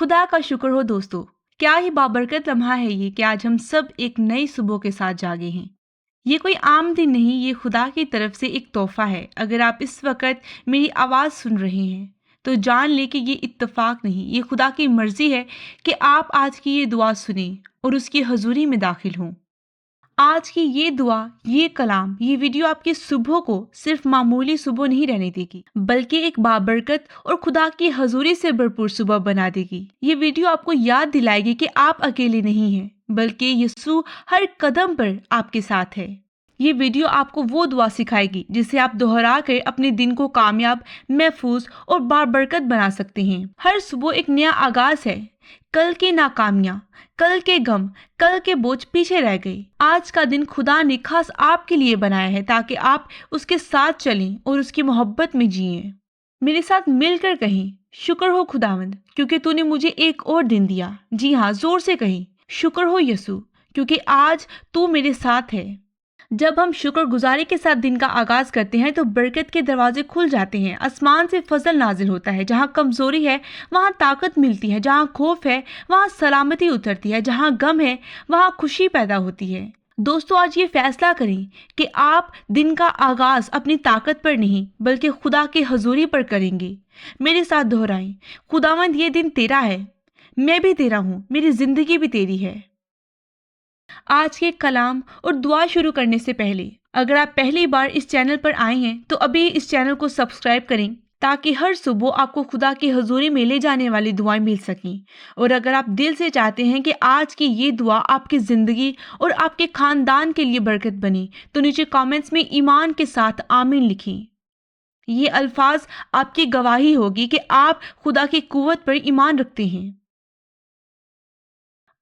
खुदा का शुक्र हो दोस्तों। क्या ही बाबरकत लम्हा है ये कि आज हम सब एक नई सुबह के साथ जागे हैं। ये कोई आम दिन नहीं, ये खुदा की तरफ से एक तोहफा है। अगर आप इस वक्त मेरी आवाज़ सुन रहे हैं तो जान ले कि ये इत्तेफाक नहीं, ये खुदा की मर्जी है कि आप आज की ये दुआ सुने और उसकी हजूरी में दाखिल हों। आज की ये दुआ, ये कलाम, ये वीडियो आपकी सुबह को सिर्फ मामूली सुबह नहीं रहने देगी, बल्कि एक बाबरकत और खुदा की हजूरी से भरपूर सुबह बना देगी। ये वीडियो आपको याद दिलाएगी कि आप अकेले नहीं हैं, बल्कि यीशु हर कदम पर आपके साथ है। ये वीडियो आपको वो दुआ सिखाएगी जिसे आप दोहरा कर अपने दिन को कामयाब, महफूज और बाबरकत बना सकते हैं। हर सुबह एक नया आगाज है। कल की नाकामियां, कल के गम, कल के बोझ पीछे रह गए। आज का दिन खुदा ने खास आपके लिए बनाया है ताकि आप उसके साथ चलें और उसकी मोहब्बत में जिएं। मेरे साथ मिलकर कहें, शुक्र हो खुदावंद क्योंकि तूने मुझे एक और दिन दिया। जी हाँ, जोर से कहें, शुक्र हो यीशु क्योंकि आज तू मेरे साथ है। जब हम शुक्रगुजारी के साथ दिन का आगाज करते हैं तो बरकत के दरवाजे खुल जाते हैं। आसमान से फजल नाजिल होता है। जहाँ कमजोरी है वहाँ ताकत मिलती है। जहाँ खौफ है वहाँ सलामती उतरती है। जहाँ गम है वहाँ खुशी पैदा होती है। दोस्तों, आज ये फैसला करें कि आप दिन का आगाज अपनी ताकत पर नहीं बल्कि खुदा की हजूरी पर करेंगे। मेरे साथ दोहराएं, खुदावंद ये दिन तेरा है, मैं भी तेरा हूँ, मेरी जिंदगी भी तेरी है। आज के कलाम और दुआ शुरू करने से पहले अगर आप पहली बार इस चैनल पर आए हैं तो अभी इस चैनल को सब्सक्राइब करें ताकि हर सुबह आपको खुदा की हजूरी में ले जाने वाली दुआएं मिल सकें। और अगर आप दिल से चाहते हैं कि आज की ये दुआ आपकी ज़िंदगी और आपके ख़ानदान के लिए बरकत बने तो नीचे कमेंट्स में ईमान के साथ आमीन लिखें। ये अल्फाज आपकी गवाही होगी कि आप खुदा की कुव्वत पर ईमान रखते हैं।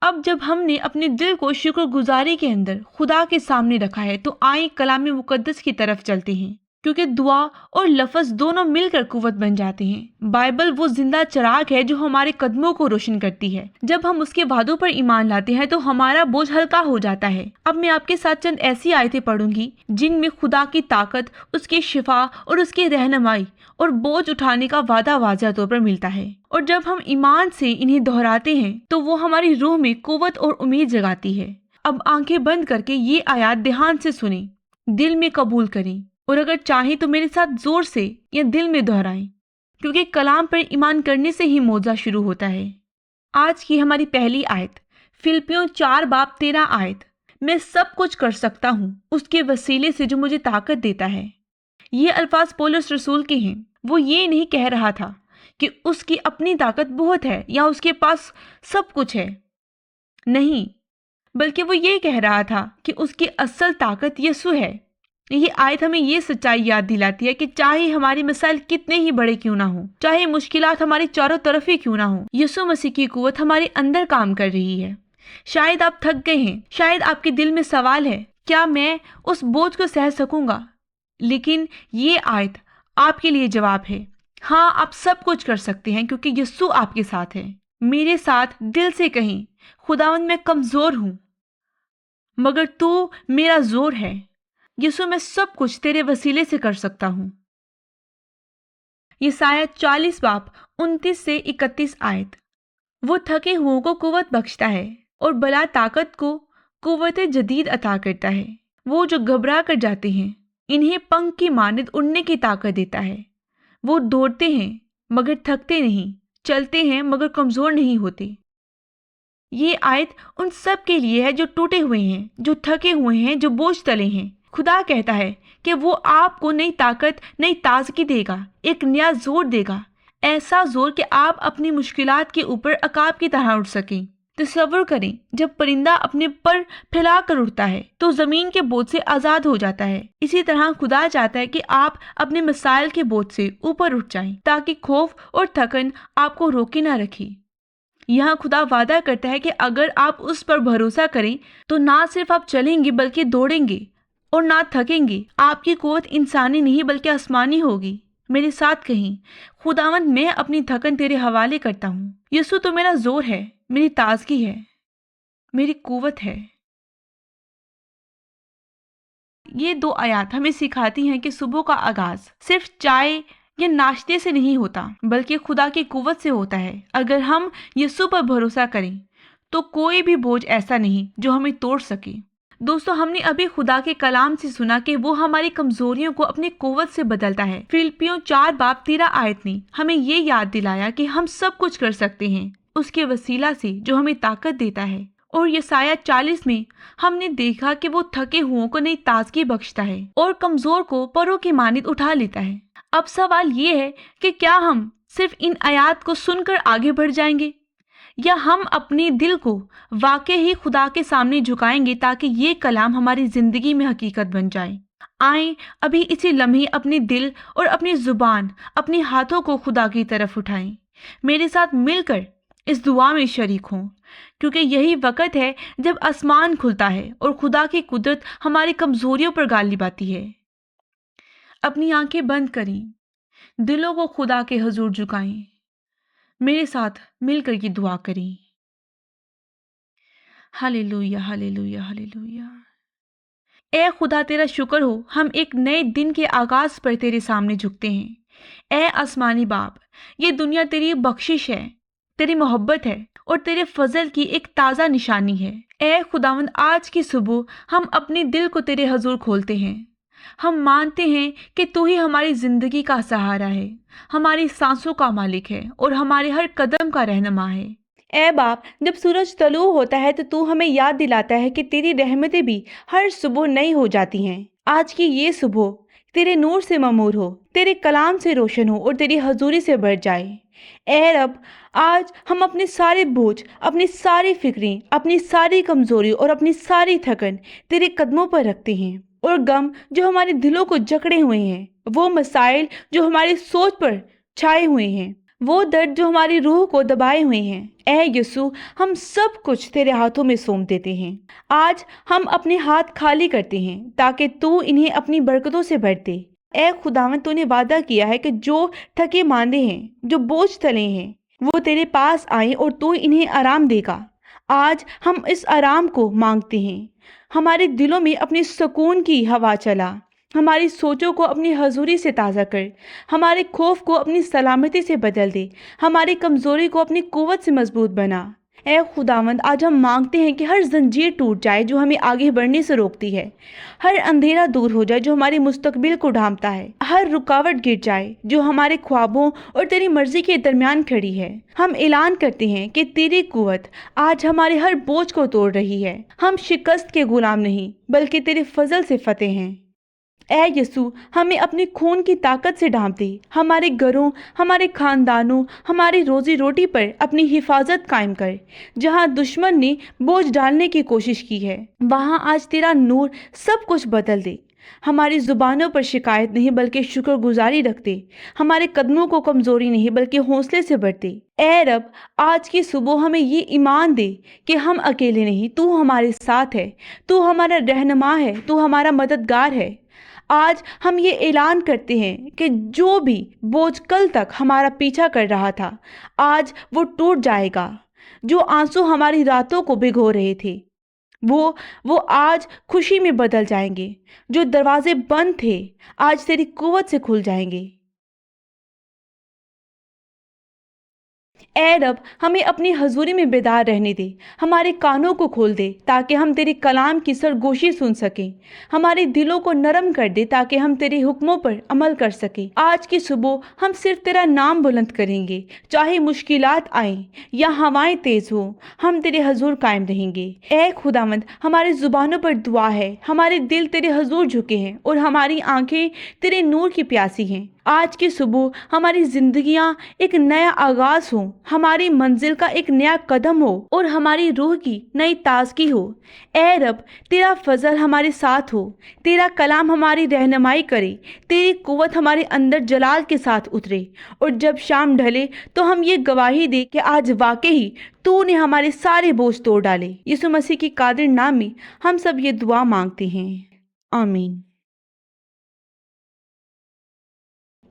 अब जब हमने अपने दिल को शुक्रगुजारी के अंदर खुदा के सामने रखा है तो आए कलाम मुकद्दस की तरफ चलते हैं, क्योंकि दुआ और लफ्ज़ दोनों मिलकर कुव्वत बन जाते हैं। बाइबल वो जिंदा चिराग है जो हमारे कदमों को रोशन करती है। जब हम उसके वादों पर ईमान लाते हैं तो हमारा बोझ हल्का हो जाता है। अब मैं आपके साथ चंद ऐसी आयतें पढ़ूंगी जिनमें खुदा की ताकत, उसकी शिफा और उसकी रहनुमाई और बोझ उठाने का वादा वाज़ह तौर पर मिलता है। और जब हम ईमान से इन्हें दोहराते हैं तो वो हमारी रूह में कुव्वत और उम्मीद जगाती है। अब आंखें बंद करके ये आयत ध्यान से सुने, दिल में कबूल करें और अगर चाहें तो मेरे साथ जोर से या दिल में दोहराएं, क्योंकि कलाम पर ईमान करने से ही मौजा शुरू होता है। आज की हमारी पहली आयत फिलिपियों 4:13 आयत, मैं सब कुछ कर सकता हूँ उसके वसीले से जो मुझे ताकत देता है। ये अल्फाज पौलुस रसूल के हैं। वो ये नहीं कह रहा था कि उसकी अपनी ताकत बहुत है या उसके पास सब कुछ है, नहीं, बल्कि वो ये कह रहा था कि उसकी असल ताकत यीशु है। ये आयत हमें ये सच्चाई याद दिलाती है कि चाहे हमारे मसाइल कितने ही बड़े क्यों ना हो, चाहे मुश्किलात हमारे चारों तरफ ही क्यों ना हो, यीशु मसीह की कुव्वत हमारे अंदर काम कर रही है। शायद आप थक गए हैं, शायद आपके दिल में सवाल है, क्या मैं उस बोझ को सह सकूंगा? लेकिन ये आयत आपके लिए जवाब है। हाँ, आप सब कुछ कर सकते हैं क्योंकि यीशु आपके साथ है। मेरे साथ दिल से कहें, खुदावंद मैं कमजोर हूं मगर तू मेरा जोर है। यीशु मैं सब कुछ तेरे वसीले से कर सकता हूँ। यसाया 40:29-31 आयत, वो थके हुओं को कुव्वत बख्शता है और बला ताकत को कुव्वत जदीद अता करता है। वो जो घबरा कर जाते हैं इन्हें पंख की मानद उड़ने की ताकत देता है। वो दौड़ते हैं मगर थकते नहीं, चलते हैं मगर कमजोर नहीं होते। ये आयत उन सब के लिए है जो टूटे हुए हैं, जो थके हुए हैं, जो बोझ तले हैं। खुदा कहता है कि वो आपको नई ताकत, नई ताजगी देगा, एक नया जोर देगा, ऐसा जोर कि आप अपनी मुश्किलात के ऊपर अकाब की तरह उठ सकें। तसव्वुर करें, जब परिंदा अपने पर फैला कर उड़ता है तो जमीन के बोझ से आजाद हो जाता है। इसी तरह खुदा चाहता है कि आप अपने मसाइल के बोझ से ऊपर उठ जाएं ताकि खौफ और थकन आपको रोके ना रखे। यहाँ खुदा वादा करता है कि अगर आप उस पर भरोसा करें तो ना सिर्फ आप चलेंगे बल्कि दौड़ेंगे और ना थकेंगे। आपकी कुव्वत इंसानी नहीं बल्कि आसमानी होगी। मेरे साथ कहीं, खुदावंद मैं अपनी थकन तेरे हवाले करता हूँ। यीशु तो मेरा जोर है, मेरी ताजगी है, मेरी कुव्वत है। ये दो आयत हमें सिखाती हैं कि सुबह का आगाज सिर्फ चाय ये नाश्ते से नहीं होता, बल्कि खुदा की कुव्वत से होता है। अगर हम यीशु पर भरोसा करें तो कोई भी बोझ ऐसा नहीं जो हमें तोड़ सके। दोस्तों, हमने अभी खुदा के कलाम से सुना कि वो हमारी कमजोरियों को अपनी कुव्वत से बदलता है। फिलिपियों 4:13 ने हमें ये याद दिलाया कि हम सब कुछ कर सकते हैं उसके वसीला से जो हमें ताकत देता है। और यसाया 40 में हमने देखा कि वो थके हुओं को नई ताजगी बख्शता है और कमजोर को परों की मानित उठा लेता है। अब सवाल ये है कि क्या हम सिर्फ इन आयात को सुनकर आगे बढ़ जाएंगे, या हम अपने दिल को वाकई ही खुदा के सामने झुकाएंगे ताकि ये कलाम हमारी जिंदगी में हकीकत बन जाए। आए अभी इसी लम्हे अपने दिल और अपनी जुबान, अपने हाथों को खुदा की तरफ उठाएं। मेरे साथ मिलकर इस दुआ में शरीक हों, क्योंकि यही वक्त है जब आसमान खुलता है और खुदा की कुदरत हमारी कमजोरियों पर गालिब आती है। अपनी आंखें बंद करें, दिलों को खुदा के हजूर झुकाएं। मेरे साथ मिलकर ये दुआ करें। Hallelujah, hallelujah, hallelujah. ए खुदा, तेरा शुक्र हो, हम एक नए दिन के आगाज पर तेरे सामने झुकते हैं। ए आसमानी बाप, ये दुनिया तेरी बख्शिश है, तेरी मोहब्बत है और तेरे फजल की एक ताज़ा निशानी है। ए खुदावंद, आज की सुबह हम अपने दिल को तेरे हजूर खोलते हैं। हम मानते हैं कि तू ही हमारी जिंदगी का सहारा है, हमारी सांसों का मालिक है और हमारे हर कदम का रहनुमा है। ए बाप, जब सूरज तलू होता है तो तू हमें याद दिलाता है कि तेरी रहमतें भी हर सुबह नई हो जाती हैं। आज की ये सुबह तेरे नूर से ममूर हो, तेरे कलाम से रोशन हो और तेरी हजूरी से भर जाए। ए रब, आज हम अपने सारे बोझ, अपनी सारी फिक्रें, अपनी सारी कमजोरी और अपनी सारी थकन तेरे कदमों पर रखते हैं। और गम जो हमारे दिलों को जकड़े हुए हैं, वो मसाइल जो हमारी सोच पर छाए हुए हैं, वो दर्द जो हमारी रूह को दबाए हुए हैं, ऐ यीशु, हम सब कुछ तेरे हाथों में सौंप देते हैं। आज हम अपने हाथ खाली करते हैं ताकि तू इन्हें अपनी बरकतों से भर दे। ऐ खुदावंद, तूने वादा किया है कि जो थके मांदे हैं, जो बोझ तले हैं, वो तेरे पास आए और तू इन्हें आराम देगा। आज हम इस आराम को मांगते हैं। हमारे दिलों में अपनी सुकून की हवा चला, हमारी सोचों को अपनी हजूरी से ताज़ा कर, हमारे खौफ को अपनी सलामती से बदल दे, हमारी कमज़ोरी को अपनी कुव्वत से मजबूत बना। ऐ खुदावंद, आज हम मांगते हैं कि हर जंजीर टूट जाए जो हमें आगे बढ़ने से रोकती है, हर अंधेरा दूर हो जाए जो हमारी मुस्तकबिल को ढांपता है, हर रुकावट गिर जाए जो हमारे ख्वाबों और तेरी मर्जी के दरमियान खड़ी है। हम ऐलान करते हैं कि तेरी कुव्वत आज हमारे हर बोझ को तोड़ रही है। हम शिकस्त के गुलाम नहीं, बल्कि तेरे फजल से फतेह हैं। ऐ यीशु, हमें अपने खून की ताकत से ढांप दे, हमारे घरों, हमारे खानदानों, हमारी रोजी रोटी पर अपनी हिफाजत कायम कर। जहां दुश्मन ने बोझ डालने की कोशिश की है, वहां आज तेरा नूर सब कुछ बदल दे। हमारी जुबानों पर शिकायत नहीं बल्कि शुक्रगुजारी रखते, हमारे कदमों को कमजोरी नहीं बल्कि हौसले से बढ़ते। ऐ रब, आज की सुबह हमें ये ईमान दे कि हम अकेले नहीं, तू हमारे साथ है, तू हमारा रहनुमा है, तू हमारा मददगार है। आज हम ये ऐलान करते हैं कि जो भी बोझ कल तक हमारा पीछा कर रहा था, आज वो टूट जाएगा। जो आंसू हमारी रातों को भिगो रहे थे, वो आज खुशी में बदल जाएंगे। जो दरवाजे बंद थे, आज तेरी कुव्वत से खुल जाएंगे। ऐ रब, हमें अपनी हजूरी में बेदार रहने दे, हमारे कानों को खोल दे ताकि हम तेरे कलाम की सरगोशी सुन सकें, हमारे दिलों को नरम कर दे ताकि हम तेरे हुक्मों पर अमल कर सकें। आज की सुबह हम सिर्फ तेरा नाम बुलंद करेंगे, चाहे मुश्किलात आएं या हवाएं तेज हो, हम तेरे हजूर कायम रहेंगे। ऐ खुदावंद, हमारे जुबानों पर दुआ है, हमारे दिल तेरे हजूर झुके हैं और हमारी आंखें तेरे नूर की प्यासी हैं। आज की सुबह हमारी जिंदगियां एक नया आगाज हो, हमारी मंजिल का एक नया कदम हो और हमारी रूह की नई ताजगी हो। ऐ रब, तेरा फजल हमारे साथ हो, तेरा कलाम हमारी रहनुमाई करे, तेरी कुव्वत हमारे अंदर जलाल के साथ उतरे और जब शाम ढले तो हम ये गवाही दे कि आज वाकई तूने हमारे सारे बोझ तोड़ डाले। यीशु मसीह की कादिर नाम में हम सब ये दुआ मांगते हैं, आमीन।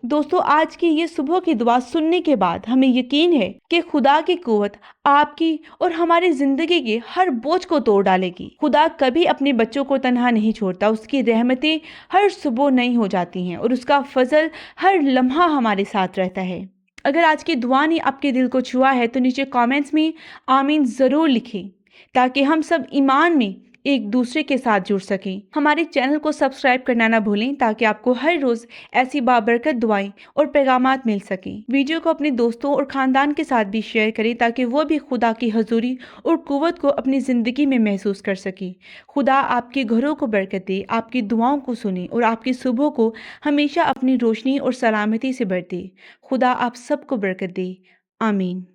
دوستو آج کی یہ صبح کی دعا سننے کے بعد ہمیں یقین ہے کہ خدا کی قوت آپ کی اور ہماری زندگی کے ہر بوجھ کو توڑ ڈالے گی۔ خدا کبھی اپنے بچوں کو تنہا نہیں چھوڑتا، اس کی رحمتیں ہر صبح نئی ہو جاتی ہیں اور اس کا فضل ہر لمحہ ہمارے ساتھ رہتا ہے۔ اگر آج کی دعا نے آپ کے دل کو چھوا ہے تو نیچے کامنٹس میں آمین ضرور لکھیں تاکہ ہم سب ایمان میں ایک دوسرے کے ساتھ جڑ سکیں۔ ہمارے چینل کو سبسکرائب کرنا نہ بھولیں تاکہ آپ کو ہر روز ایسی بابرکت دعائیں اور پیغامات مل سکیں۔ ویڈیو کو اپنے دوستوں اور خاندان کے ساتھ بھی شیئر کریں تاکہ وہ بھی خدا کی حضوری اور قوت کو اپنی زندگی میں محسوس کر سکیں۔ خدا آپ کے گھروں کو برکت دے، آپ کی دعاؤں کو سنے اور آپ کی صبح کو ہمیشہ اپنی روشنی اور سلامتی سے بھر دے۔ خدا آپ سب کو برکت دے۔ آمین۔